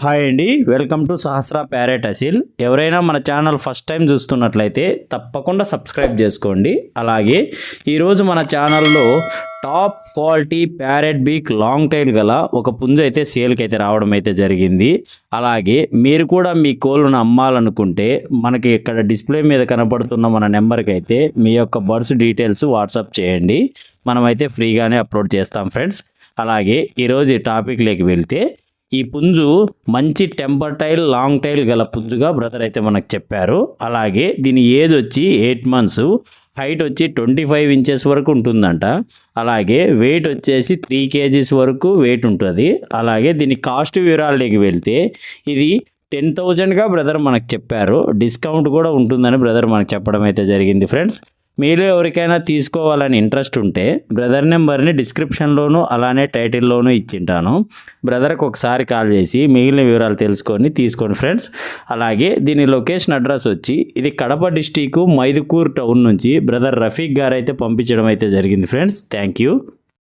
Hi అండి, welcome to Sahasra parrot Aseel. ఎవరైనా మన ఛానల్ ఫస్ట్ టైం చూస్తున్నట్లయితే తప్పకుండా సబ్స్క్రైబ్ చేసుకోండి. అలాగే ఈరోజు మన ఛానల్లో top quality parrot beak long tail గల ఒక పుంజు అయితే సేల్కి అయితే రావడం అయితే జరిగింది. అలాగే మీరు కూడా మీ కోళ్ళను అమ్మాలనుకుంటే మనకి ఇక్కడ డిస్ప్లే మీద కనపడుతున్న మన నెంబర్కి అయితే మీ యొక్క బర్డ్స్ డీటెయిల్స్ వాట్సాప్ చేయండి. మనమైతే ఫ్రీగానే అప్లోడ్ చేస్తాం ఫ్రెండ్స్. అలాగే ఈరోజు ఈ టాపిక్లోకి వెళ్తే ఈ పుంజు మంచి టెంపర్ టైల్ లాంగ్ టైల్ గల పుంజుగా బ్రదర్ అయితే మనకు చెప్పారు. అలాగే దీని ఏజ్ వచ్చి 8 months, హైట్ వచ్చి 25 inches వరకు ఉంటుందంట. అలాగే వెయిట్ వచ్చేసి 3 kgs వరకు వెయిట్ ఉంటుంది. అలాగే దీని కాస్ట్ వివరాలకి వెళ్తే ఇది 10,000గా బ్రదర్ మనకు చెప్పారు. డిస్కౌంట్ కూడా ఉంటుందని బ్రదర్ మనకు చెప్పడం అయితే జరిగింది ఫ్రెండ్స్. మీలో ఎవరికైనా తీసుకోవాలని ఇంట్రెస్ట్ ఉంటే బ్రదర్ నెంబర్ని డిస్క్రిప్షన్లోను అలానే టైటిల్లోనూ ఇచ్చింటాను. బ్రదర్కి ఒకసారి కాల్ చేసి మిగిలిన వివరాలు తెలుసుకొని తీసుకోండి ఫ్రెండ్స్. అలాగే దీని లొకేషన్ అడ్రస్ వచ్చి ఇది కడప డిస్టిక్ మైదుకూర్ టౌన్ నుంచి బ్రదర్ రఫీక్ గారు అయితే పంపించడం అయితే జరిగింది ఫ్రెండ్స్. Thank you.